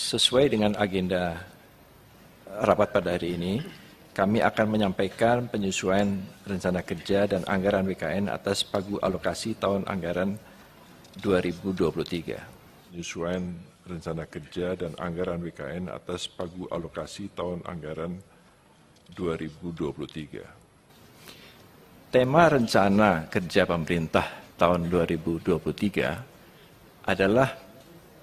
Sesuai dengan agenda rapat pada hari ini, kami akan menyampaikan penyesuaian rencana kerja dan anggaran BKN atas pagu alokasi tahun anggaran 2023. Penyesuaian rencana kerja dan anggaran BKN atas pagu alokasi tahun anggaran 2023. Tema rencana kerja pemerintah tahun 2023 adalah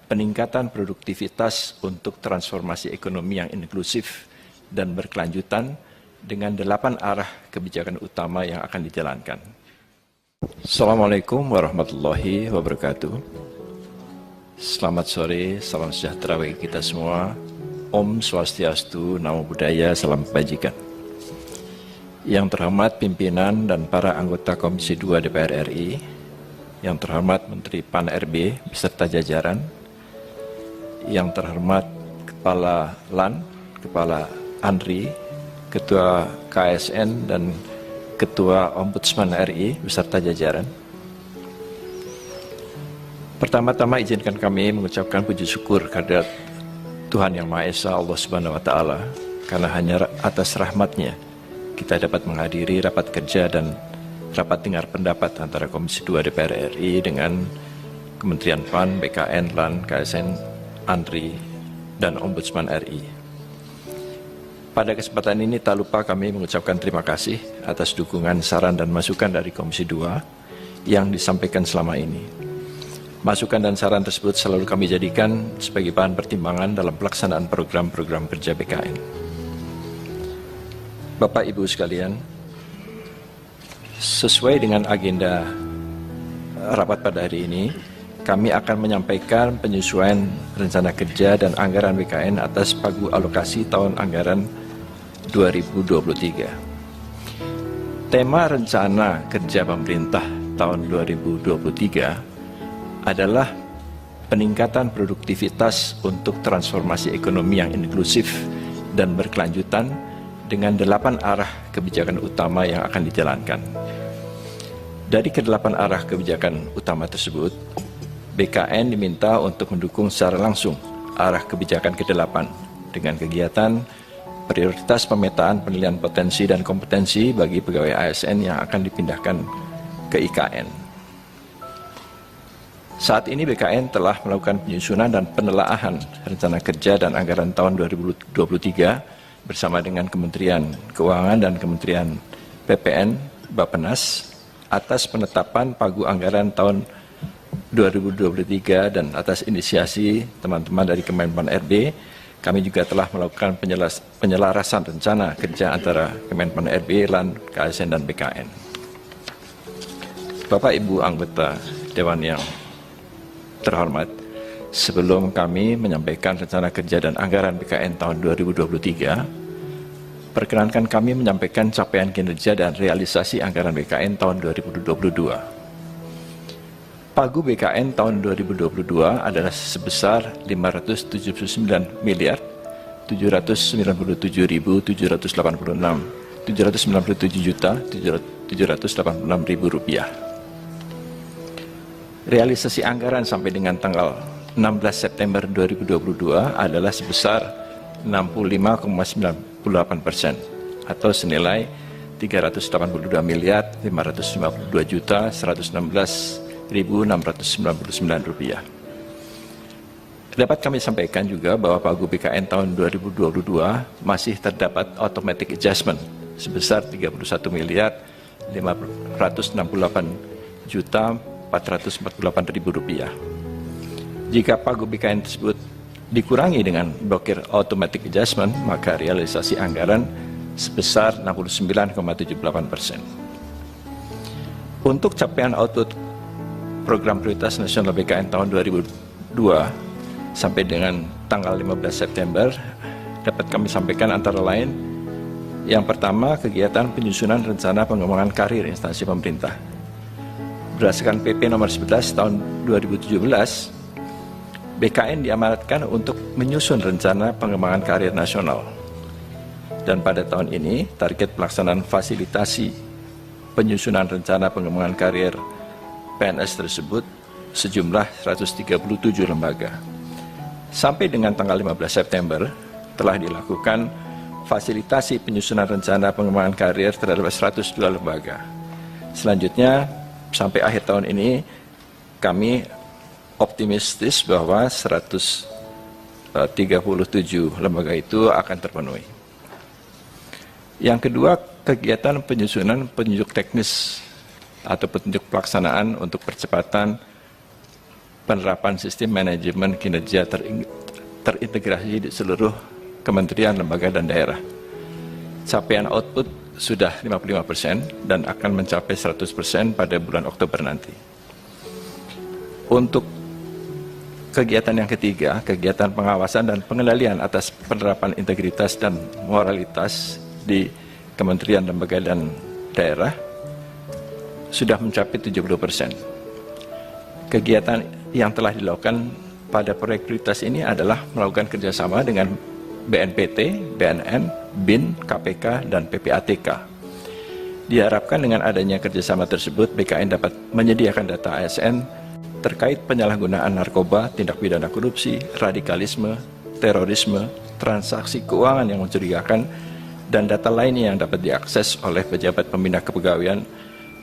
peningkatan produktivitas untuk transformasi ekonomi yang inklusif dan berkelanjutan dengan 8 arah kebijakan utama yang akan dijalankan. Assalamualaikum warahmatullahi wabarakatuh. Selamat sore, salam sejahtera bagi kita semua. Om Swastiastu, Namo Buddhaya, salam kebajikan. Yang terhormat pimpinan dan para anggota Komisi 2 DPR RI, yang terhormat Menteri PAN-RB beserta jajaran, yang terhormat Kepala LAN, Kepala ANRI, Ketua KSN, dan Ketua Ombudsman RI beserta jajaran. Pertama-tama izinkan kami mengucapkan puji syukur kehadirat Tuhan Yang Maha Esa, Allah Subhanahu wa Ta'ala, karena hanya atas rahmat-Nya kita dapat menghadiri rapat kerja dan rapat dengar pendapat antara Komisi 2 DPR RI dengan Kementerian PAN, BKN, LAN, KSN, ANRI, dan Ombudsman RI. Pada kesempatan ini tak lupa kami mengucapkan terima kasih atas dukungan, saran, dan masukan dari Komisi 2 yang disampaikan selama ini. Masukan dan saran tersebut selalu kami jadikan sebagai bahan pertimbangan dalam pelaksanaan program-program kerja BKN. Bapak Ibu sekalian, sesuai dengan agenda rapat pada hari ini, kami akan menyampaikan penyesuaian rencana kerja dan anggaran BKN atas pagu alokasi tahun anggaran 2023. Tema rencana kerja pemerintah tahun 2023 adalah peningkatan produktivitas untuk transformasi ekonomi yang inklusif dan berkelanjutan dengan 8 arah kebijakan utama yang akan dijalankan. Dari ke-8 arah kebijakan utama tersebut, BKN diminta untuk mendukung secara langsung arah kebijakan ke-8 dengan kegiatan prioritas pemetaan penilaian potensi dan kompetensi bagi pegawai ASN yang akan dipindahkan ke IKN. Saat ini BKN telah melakukan penyusunan dan penelaahan rencana kerja dan anggaran tahun 2023 bersama dengan Kementerian Keuangan dan Kementerian PPN, Bappenas atas penetapan pagu anggaran tahun 2023 dan atas inisiasi teman-teman dari Kemenpan RB, kami juga telah melakukan penyelarasan rencana kerja antara Kemenpan RB, LAN, KSN, dan BKN. Bapak Ibu anggota Dewan yang terhormat, sebelum kami menyampaikan rencana kerja dan anggaran BKN tahun 2023, perkenankan kami menyampaikan capaian kinerja dan realisasi anggaran BKN tahun 2022. Pagu BKN tahun 2022 adalah sebesar 579 miliar 797.786 rupiah. Realisasi anggaran sampai dengan tanggal 16 September 2022 adalah sebesar 65,98% atau senilai 382 miliar 552.116.699 rupiah. Dapat kami sampaikan juga bahwa pagu BKN tahun 2022 masih terdapat automatic adjustment sebesar 31 miliar 568.448.000 rupiah. Jika pagu BKN tersebut dikurangi dengan blokir automatic adjustment, maka realisasi anggaran sebesar 69,78%. Untuk capaian output Program Prioritas Nasional BKN tahun 2002 sampai dengan tanggal 15 September dapat kami sampaikan antara lain: yang pertama, kegiatan penyusunan rencana pengembangan karir instansi pemerintah. Berdasarkan PP nomor 11 tahun 2017, BKN diamanatkan untuk menyusun rencana pengembangan karir nasional. Dan pada tahun ini, target pelaksanaan fasilitasi penyusunan rencana pengembangan karir PNS tersebut sejumlah 137 lembaga. Sampai dengan tanggal 15 September telah dilakukan fasilitasi penyusunan rencana pengembangan karir terhadap 102 lembaga. Selanjutnya, sampai akhir tahun ini, kami optimistis bahwa 137 lembaga itu akan terpenuhi. Yang kedua, kegiatan penyusunan petunjuk teknis atau petunjuk pelaksanaan untuk percepatan penerapan sistem manajemen kinerja terintegrasi di seluruh kementerian, lembaga, dan daerah. Capaian output sudah 55% dan akan mencapai 100% pada bulan Oktober nanti. Untuk kegiatan yang ketiga, kegiatan pengawasan dan pengendalian atas penerapan integritas dan moralitas di kementerian, lembaga, dan daerah sudah mencapai 70%. Kegiatan yang telah dilakukan pada proyek prioritas ini adalah melakukan kerjasama dengan BNPT, BNN, BIN, KPK, dan PPATK. Diharapkan dengan adanya kerjasama tersebut, BKN dapat menyediakan data ASN terkait penyalahgunaan narkoba, tindak pidana korupsi, radikalisme, terorisme, transaksi keuangan yang mencurigakan, dan data lainnya yang dapat diakses oleh pejabat pembina kepegawaian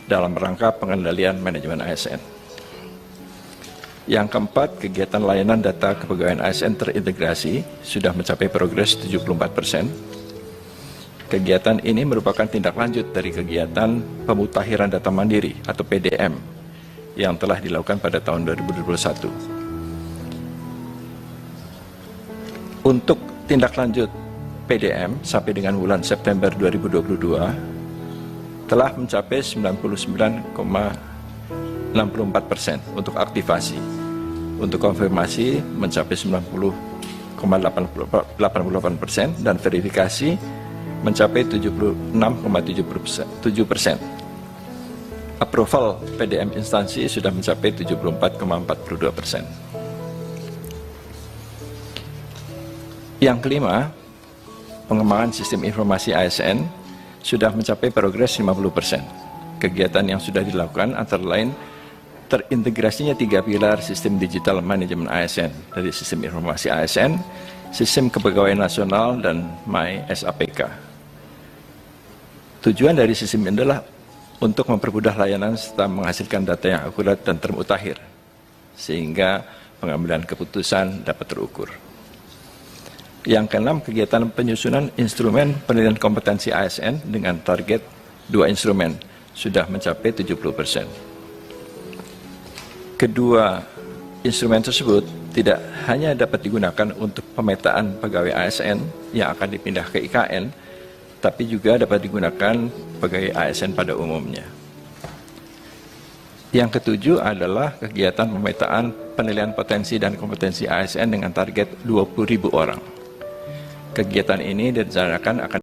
dalam rangka pengendalian manajemen ASN. Yang keempat, kegiatan layanan data kepegawaian ASN terintegrasi sudah mencapai progres 74%. Kegiatan ini merupakan tindak lanjut dari kegiatan pemutakhiran data mandiri atau PDM yang telah dilakukan pada tahun 2021. Untuk tindak lanjut PDM sampai dengan bulan September 2022 telah mencapai 99,64% untuk aktivasi. Untuk konfirmasi mencapai 90,88% dan verifikasi mencapai 76,7%. Approval PDM instansi sudah mencapai 74,42%. Yang kelima, pengembangan sistem informasi ASN sudah mencapai progres 50%. Kegiatan yang sudah dilakukan antara lain terintegrasinya 3 pilar sistem digital manajemen ASN, dari sistem informasi ASN, sistem kepegawaian nasional, dan MySAPK. Tujuan dari sistem ini adalah untuk mempermudah layanan serta menghasilkan data yang akurat dan termutakhir, sehingga pengambilan keputusan dapat terukur. Yang keenam, kegiatan penyusunan instrumen penilaian kompetensi ASN dengan target 2 instrumen sudah mencapai 70%. Kedua instrumen tersebut tidak hanya dapat digunakan untuk pemetaan pegawai ASN yang akan dipindah ke IKN, tapi juga dapat digunakan pegawai ASN pada umumnya. Yang ketujuh adalah kegiatan pemetaan penilaian potensi dan kompetensi ASN dengan target 20.000 orang. Kegiatan ini direncanakan akan